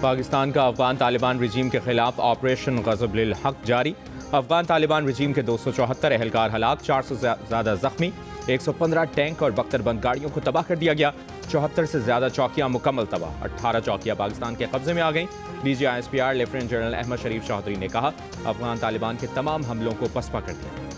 पाकिस्तान का अफगान तालिबान रजीम के खिलाफ ऑपरेशन ग़ज़ब-उल हक़ जारी। अफगान तालिबान रजीम के 274 एहलकार हलाक, 400 से ज़्यादा जख्मी, 115 टैंक और बख्तरबंद गाड़ियों को तबाह कर दिया गया। 74 से ज़्यादा चौकियाँ मुकम्मल तबाह, 18 चौकियाँ पाकिस्तान के कब्जे में आ गईं। DGISPR लेफ्टिनेंट जनरल अहमद शरीफ चौधरी ने कहा, अफगान तालिबान के तमाम हमलों को पसपा कर दिया।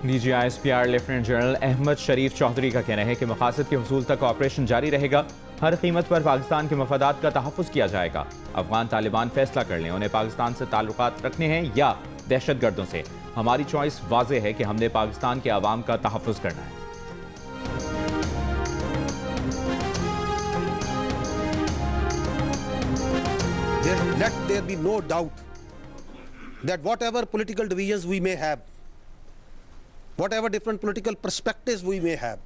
DGISPR लेफ्टिनेंट जनरल अहमद शरीफ चौधरी का कहना है कि मकासद के हुसूल तक ऑपरेशन जारी रहेगा। हर कीमत पर पाकिस्तान के मफादात का तहफ़्फ़ुज़ किया जाएगा। अफगान तालिबान फैसला कर लें उन्हें पाकिस्तान से ताल्लुकात रखने हैं या दहशतगर्दों से। हमारी चॉइस वाज़ेह है कि हमने पाकिस्तान के अवाम का तहफ़्फ़ुज़ करना है। Let there be no doubt that whatever political divisions we may have, whatever different political perspectives we may have,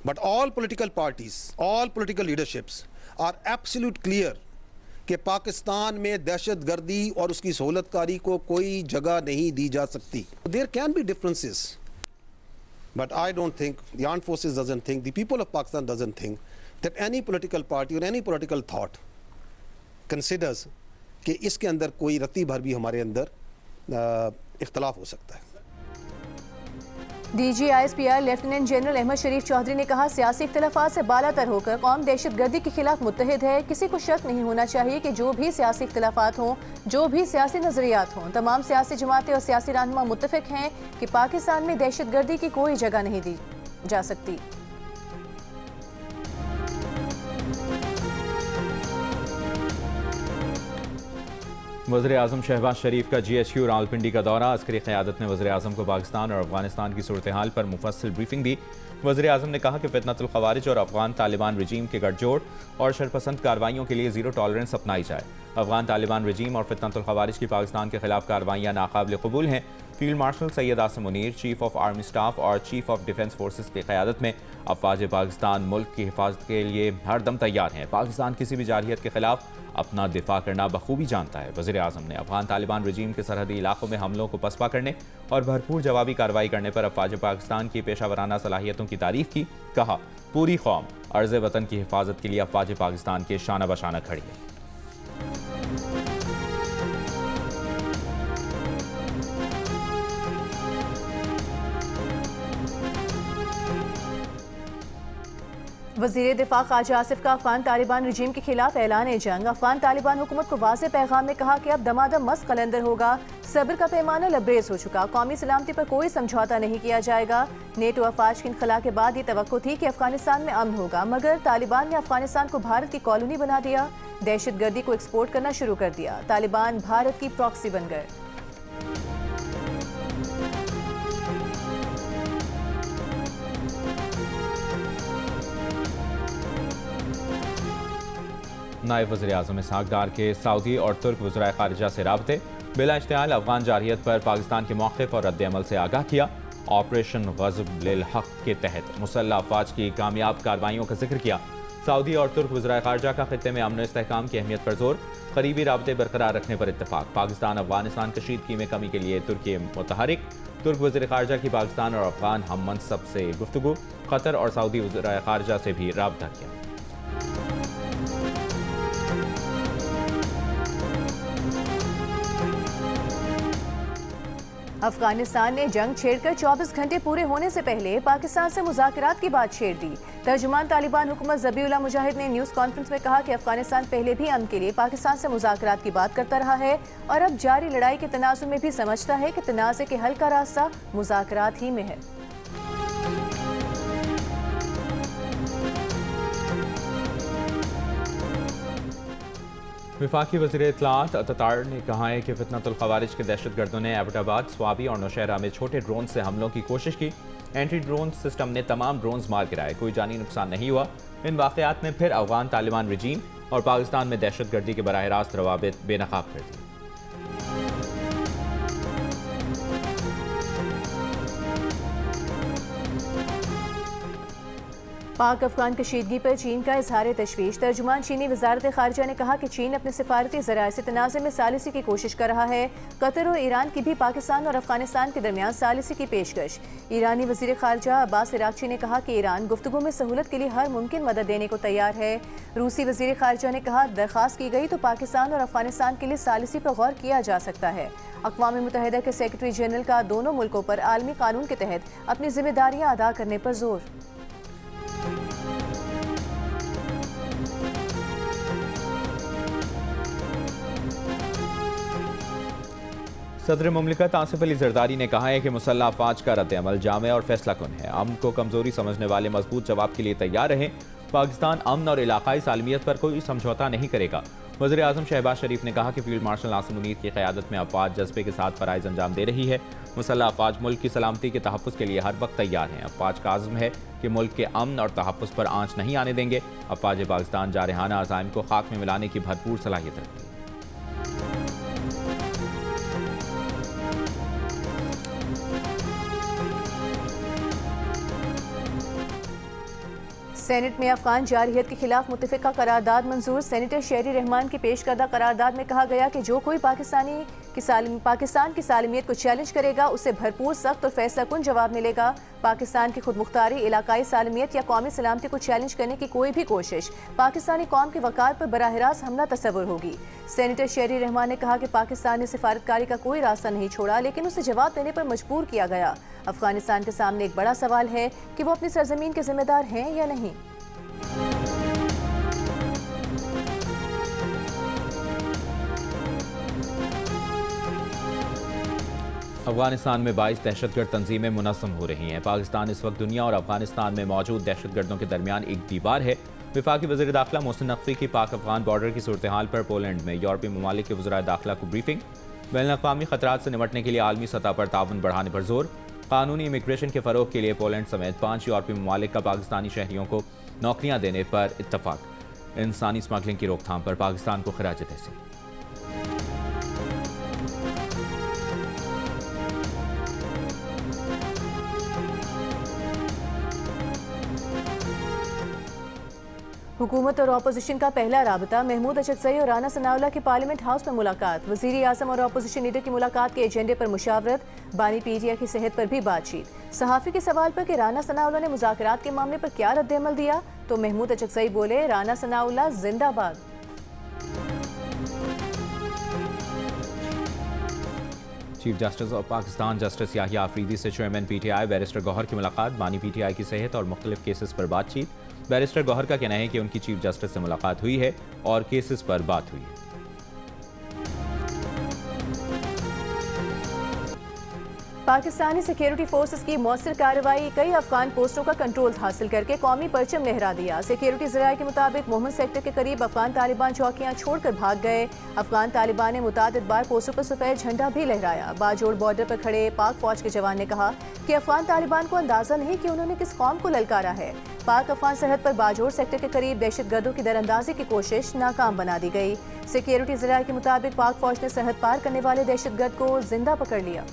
but all political parties, all political leaderships are absolute clear कि पाकिस्तान में दहशतगर्दी और उसकी सहूलतकारी को कोई जगह नहीं दी जा सकती। There can be differences, but I don't think, the armed forces doesn't think, the people of Pakistan doesn't think that any political party or any political thought considers कि इसके अंदर कोई रत्ती भर भी हमारे अंदर इख्तलाफ हो सकता है। DGISPR लेफ्टिनेंट जनरल अहमद शरीफ चौधरी ने कहा, सियासी इख्तलाफात से बालातर होकर कौम दहशतगर्दी के खिलाफ मुत्तहिद है। किसी को शक नहीं होना चाहिए कि जो भी सियासी इख्तलाफात हों, जो भी सियासी नजरियात हों, तमाम सियासी जमातें और सियासी रहनुमा मुत्तफिक हैं कि पाकिस्तान में दहशतगर्दी की कोई जगह नहीं दी जा सकती। वज़ीर-ए-आज़म शहबाज शरीफ का GHQ रावलपिंडी का दौरा। अस्करी क़यादत ने वज़ीर-ए-आज़म को पाकिस्तान और अफगानिस्तान की सूरत हाल पर मुफस्सिल ब्रीफिंग दी। वज़ीर-ए-आज़म ने कहा कि फितनतुल ख़वारिज और अफगान तालिबान रजीम के गठजोड़ और शरपसंद कार्रवाइयों के लिए ज़ीरो टॉलरेंस अपनाई जाए। अफगान तालिबान रजीम और फितनतुल ख़वारिज की पाकिस्तान के खिलाफ कार्रवाइयाँ नाकाबिल क़बूल हैं। Field marshal Syed Asim Munir, chief of army staff और चीफ ऑफ डिफेंस फोर्सेस की क़यादत में अफ़वाज पाकिस्तान मुल्क की हिफाजत के लिए हर दम तैयार हैं। पाकिस्तान किसी भी जारहियत के खिलाफ अपना दिफा करना बखूबी जानता है। वज़ीर-ए-आज़म ने अफगान तालिबान रजीम के सरहदी इलाकों में हमलों को पसपा करने और भरपूर जवाबी कार्रवाई करने पर अफ़वाज पाकिस्तान की पेशा वराना सलाहियतों की तारीफ की। कहा, पूरी कौम अर्ज़ वतन की हिफाजत के लिए अफ़वाज पाकिस्तान के शाना बशाना खड़ी है। वज़ीर दिफा ख्वाजा आसिफ का अफगान तालिबान रजीम के खिलाफ ऐलान जंग। अफगान तालिबान हुकूमत को वाज़ेह पैगाम में कहा कि अब दमादम मस्त कलंदर होगा, सब्र का पैमाना लबरेज हो चुका, कौमी सलामती पर कोई समझौता नहीं किया जाएगा। नेटो अफवाज की इनखला के बाद ये तवक्को थी कि अफगानिस्तान में अमन होगा, मगर तालिबान ने अफगानिस्तान को भारत की कॉलोनी बना दिया, दहशतगर्दी को एक्सपोर्ट करना शुरू कर दिया। तालिबान भारत की प्रॉक्सी बन गए। नायब वज़ीर-ए-आज़म इसहाक़ डार के सऊदी और तुर्क वज़राए ख़ारिजा से राब्ते। बिला इश्तिआल अफगान जारहियत पर पाकिस्तान के मौक़िफ़ और रद्द-ए-अमल से आगाह किया। ऑपरेशन ग़ज़ब-उल हक़ के तहत मुसल्लह अफ़वाज की कामयाब कार्रवाइयों का जिक्र किया। सऊदी और तुर्क वज़राए ख़ारिजा का ख़ित्ते में अमन इस्तेहकाम की अहमियत पर जोर, क़रीबी राब्ते बरकरार रखने पर इत्तफ़ाक़। पाकिस्तान अफगानिस्तान कशीदगी में कमी के लिए तुर्की मुतहरिक। तुर्क वज़ीर ख़ारिजा की पाकिस्तान और अफगान हम मनसब से गुफ्तगू। क़तर और सऊदी वज़राए ख़ारिजा से भी राब्ता किया। अफगानिस्तान ने जंग छेड़कर 24 घंटे पूरे होने से पहले पाकिस्तान से मुज़ाकरात की बात छेड़ दी। तर्जुमान तालिबान हुकूमत ज़बीउल्लाह मुजाहिद ने न्यूज़ कॉन्फ्रेंस में कहा कि अफगानिस्तान पहले भी अमन के लिए पाकिस्तान से मुज़ाकरात की बात करता रहा है और अब जारी लड़ाई के तनाज़ुर में भी समझता है कि तनाज़े के हल का रास्ता मुज़ाकरात ही में है। वफाकी वज़ीर इत्तलाआत अततार ने कहा है कि फितनतुल ख़वारिज के दहशतगर्दों ने एबटाबाद, स्वाबी और नौशहरा में छोटे ड्रोन से हमलों की कोशिश की। एंटी ड्रोन सिस्टम ने तमाम ड्रोन्स मार गिराए, कोई जानी नुकसान नहीं हुआ। इन वाक़यात में फिर अफगान तालिबान रजीम और पाकिस्तान में दहशतगर्दी के बराह रास्त रवाबित बेनकाब कर दिए। पाक अफगान कशीदगी पर चीन का इजहार तशवीश। तर्जुमान चीनी वजारत खारजा ने कहा कि चीन अपने सिफारती ज़राए से तनाज़े में सालिसी की कोशिश कर रहा है। कतर और ईरान की भी पाकिस्तान और अफगानिस्तान के दरमियान सालिसी की पेशकश। ईरानी वज़ीर खारजा अब्बास इराक़ची ने कहा कि ईरान गुफ्तगू में सहूलत के लिए हर मुमकिन मदद देने को तैयार है। रूसी वज़ीर खारजा ने कहा दरख्वास्त की गई तो पाकिस्तान और अफगानिस्तान के लिए सालिसी पर गौर किया जा सकता है। अक़वाम मुत्तहिदा के सेक्रेटरी जनरल का दोनों मुल्कों पर आलमी कानून के तहत अपनी जिम्मेदारियाँ अदा करने पर जोर। सदर मुमलिकत आसिफ अली जरदारी ने कहा है कि मुसल्लह अफवाज का रद्द-ए-अमल जामे और फैसला कुन है। अमन को कमजोरी समझने वाले मजबूत जवाब के लिए तैयार रहें। पाकिस्तान अमन और इलाकाई सालमियत पर कोई समझौता नहीं करेगा। वज़ीर आज़म शहबाज शरीफ ने कहा कि फील्ड मार्शल नासिर मुनीर की क़यादत में अफवाज जज्बे के साथ फ़राइज़ अंजाम दे रही है। मुसल्लह अफवाज मुल्क की सलामती के तहफ़्फ़ुज़ के लिए हर वक्त तैयार हैं। अफवाज का आज़म है कि मुल्क के अमन और तहफ़्फ़ुज़ पर आंच नहीं आने देंगे। अफवाज पाकिस्तान जारहाना अज़ाइम को खाक में मिलाने की भरपूर सलाहियत रखती है। सेनेट में अफगान जारहियत के खिलाफ मुत्तफ़िका करारदाद मंजूर। सेनेटर शेरी रहमान की पेश करदा करारदाद में कहा गया कि जो कोई पाकिस्तान की सालमियत को चैलेंज करेगा उसे भरपूर, सख्त और फैसला कुन जवाब मिलेगा। पाकिस्तान की खुदमुख्तारी, इलाकाई सालमियत या कौमी सलामती को चैलेंज करने की कोई भी कोशिश पाकिस्तानी कौम के वक़ार पर बराह रास्त हमला तस्वुर होगी। सेनेटर शेरी रहमान ने कहा कि पाकिस्तान ने सिफारतकारी का कोई रास्ता नहीं छोड़ा, लेकिन उसे जवाब देने पर मजबूर किया गया। अफगानिस्तान के सामने एक बड़ा सवाल है कि वो अपनी सरजमीन के जिम्मेदार हैं या नहीं। अफगानिस्तान में 22 दहशतगर्द तंजीमें मुनज़्ज़म हो रही हैं। पाकिस्तान इस वक्त दुनिया और अफगानिस्तान में मौजूद दहशतगर्दों के दरमियान एक दीवार है। वफाकी वज़ीर दाखिला मोहसिन नकवी की पाक अफगान बॉर्डर की सूरत हाल पर पोलैंड में यूरोपीय ममालिक के वज़राए दाखिला को ब्रीफिंग। बैनुल-अक़वामी ख़तरात से निपटने के लिए आलमी सतह पर ताउन बढ़ाने पर जोर। कानूनी इमिग्रेशन के फ़रोग़ के लिए पोलैंड समेत 5 यूरोपीय ममालिक का पाकिस्तानी शहरियों को नौकरियाँ देने पर इत्तफ़ाक़। इंसानी स्मगलिंग की रोकथाम पर पाकिस्तान को ख़िराज तहसीन। हुकूमत और अपोजिशन का पहला राबता। महमूद अचकज़ई और राना सनाउल्लाह की पार्लियामेंट हाउस में मुलाकात। वज़ीर आज़म और अपोजिशन लीडर की मुलाकात के एजेंडे पर मुशावरत। बानी पीटीआई की सेहत पर भी बातचीत। सहाफ़ी के सवाल पर कि राना सनाउल्लाह ने मुज़ाकरात के मामले पर क्या रद्द-ए-अमल दिया, तो महमूद अचकज़ई बोले, राना सनाउल्लाह जिंदाबाद। Chief justice of Pakistan justice Yahya Afridi से चेयरमैन पीटीआई बैरिस्टर गौहर की मुलाकात। बानी पीटीआई की सेहत और मुख्तलिफ केसेस पर बातचीत। बैरिस्टर गौहर का कहना है कि उनकी चीफ जस्टिस से मुलाकात हुई है और केसेस पर बात हुई है। पाकिस्तानी सिक्योरिटी फोर्सेस की मौसर कार्रवाई, कई अफगान पोस्टों का कंट्रोल हासिल करके कौमी परचम लहरा दिया। सिक्योरिटी ज़राए के मुताबिक मोहम्मद सेक्टर के करीब अफगान तालिबान चौकियां छोड़कर भाग गए। अफगान तालिबान ने मुतादिद बार पोस्टों पर सफ़ेद झंडा भी लहराया। बाजोड़ बॉर्डर पर खड़े पाक फौज के जवान ने कहा कि अफगान तालिबान को अंदाजा नहीं कि उन्होंने किस कौम को ललकारा है। पाक अफगान सरहद पर बाजोड़ सेक्टर के करीब दहशतगर्दों की दरअंदाजी की कोशिश नाकाम बना दी गई। सिक्योरिटी ज़राए के मुताबिक पाक फौज ने सरहद पार करने वाले दहशतगर्द को जिंदा पकड़ लिया।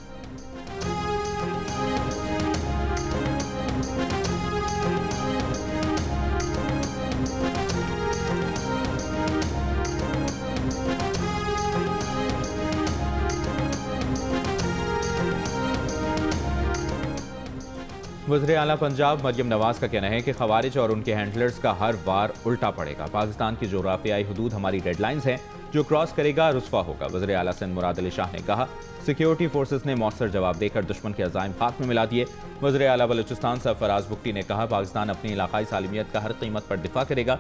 वज़ीर आला पंजाब मरियम नवाज का कहना है कि खवारिज और उनके हैंडलर्स का हर वार उल्टा पड़ेगा। पाकिस्तान की जोग्राफियाई हदूद हमारी डेडलाइंस हैं, जो क्रॉस करेगा रुस्वा होगा। वज़ीर आला सिंध मुराद अली शाह ने कहा सिक्योरिटी फोर्सेस ने मौसर जवाब देकर दुश्मन के अज़ाइम खाक में मिला दिए। वज़ीर आला बलूचिस्तान सरफराज बुगटी ने कहा पाकिस्तान अपनी इलाकाई सालमियत का हर कीमत पर दिफा करेगा।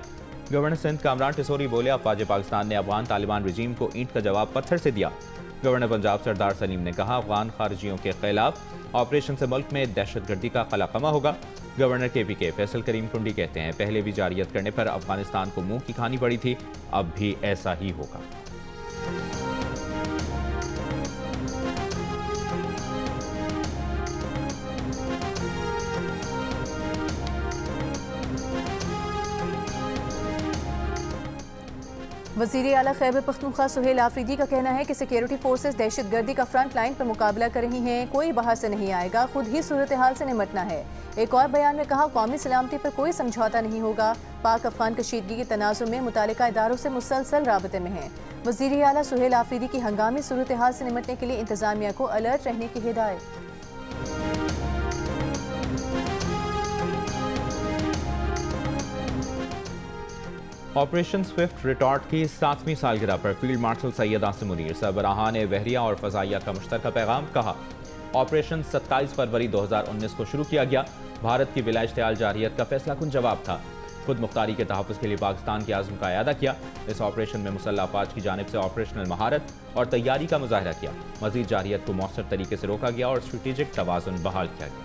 गवर्नर सिंध कामरान टिसोरी बोले अफवाज पाकिस्तान ने अफगान तालिबान रजीम को ईंट का जवाब पत्थर से दिया। गवर्नर पंजाब सरदार सलीम ने कहा अफगान खारजियों के खिलाफ ऑपरेशन से मुल्क में दहशतगर्दी का खलाकमा होगा। गवर्नर KPK फैसल करीम कुंडी कहते हैं पहले भी जारियत करने पर अफगानिस्तान को मुंह की खानी पड़ी थी, अब भी ऐसा ही होगा। वज़ीर आला खैबर पख्तूनख्वा सुहेल आफरीदी का कहना है कि सिक्योरिटी फोर्सेस दहशतगर्दी का फ्रंट लाइन पर मुकाबला कर रही हैं, कोई बाहर से नहीं आएगा, खुद ही सूरत हाल से निमटना है। एक और बयान में कहा, कौमी सलामती पर कोई समझौता नहीं होगा, पाक अफगान कशीदगी के तनाजुर में मुतालिका इदारों से मुसलसल राबते में है। वज़ीर आला सुहेल आफरीदी की हंगामी सूरत हाल से निमटने के लिए इंतजामिया को अलर्ट रहने की हिदायत। ऑपरेशन स्विफ्ट रिटॉर्ट की 7वीं सालगिरह पर फील्ड मार्शल सैयद आसिम मुनीर, सरबराहान बहरिया और फ़ज़ाइया का मुश्तरका पैगाम। कहा, ऑपरेशन 27 फरवरी 2019 को शुरू किया गया। भारत की विला इश्तियाल जारियत का फैसला कुन जवाब था। खुद मुख्तारी के तहफ़्फ़ुज़ के लिए पाकिस्तान के आज़म का अयादा किया। इस ऑपरेशन में मुसल्लह अफ़वाज की जानिब से ऑपरेशनल महारत और तैयारी का मुज़ाहिरा किया। मज़ीद जारियत को मौसर तरीके से रोका गया और स्ट्रेटेजिक तवाज़ुन बहाल किया गया।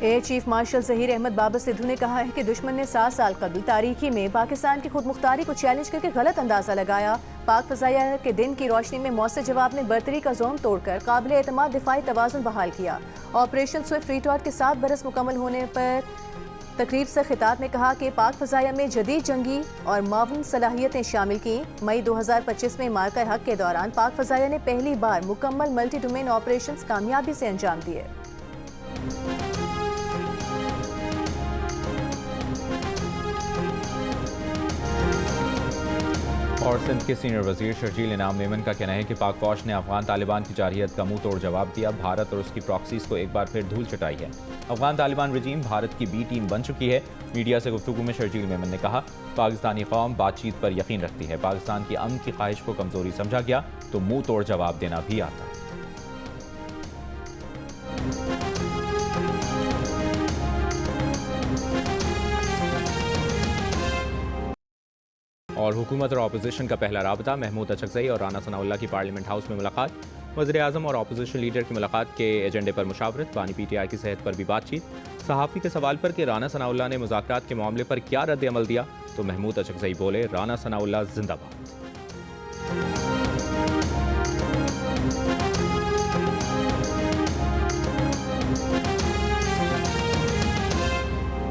Air chief marshal Zaheer Ahmed Babar Sidhu ने कहा है कि दुश्मन ने 7 साल कबल तारीखी में पाकिस्तान की खुद मुख्तारी को चैलेंज करके गलत अंदाजा लगाया। पाक फ़ज़ाइया के दिन की रोशनी में मौसर जवाब ने बर्तरी का जोम तोड़कर काबिल एतमाद दिफाई तवाज़ुन बहाल किया। ऑपरेशन स्विफ्ट रिटॉर्ट के 7 बरस मुकम्मल होने पर तकरीब से खिताब में कहा कि पाक फ़ज़ाइया में जदीद जंगी और मावन सलाहियतें शामिल की। मई 2025 में मार्का हक के दौरान पाक फ़ज़ाइया ने पहली बार मुकम्मल मल्टी डोमेन ऑपरेशन कामयाबी से अंजाम दिए। और सिंध के सीनियर वजीर शर्जील इनाम मेमन का कहना है कि पाक फौज ने अफगान तालिबान की जारहियत का मुंह तोड़ जवाब दिया। भारत और उसकी प्रॉक्सीज को एक बार फिर धूल चटाई है। अफगान तालिबान रजीम भारत की बी टीम बन चुकी है। मीडिया से गुफ्तगू में शर्जील मेमन ने कहा, पाकिस्तानी कौम बातचीत पर यकीन रखती है। पाकिस्तान की अमन की ख्वाहिश को कमजोरी समझा गया तो मुंह तोड़ जवाब देना भी आता। और हुकूमत और अपोजिशन का पहला राबता, महमूद अचकज़ई और राना सनाउल्लाह की पार्लियामेंट हाउस में मुलाकात। वज़ीर आज़म और अपोजिशन लीडर की मुलाकात के एजेंडे पर मुशावरत। बानी PTI की सेहत पर भी बातचीत। सहाफ़ी के सवाल पर कि राना सनाउल्लाह ने मुज़ाकरात के मामले पर क्या रद्द अमल दिया तो महमूद अचकज़ई बोले, राना सनाउल्लाह जिंदाबाद।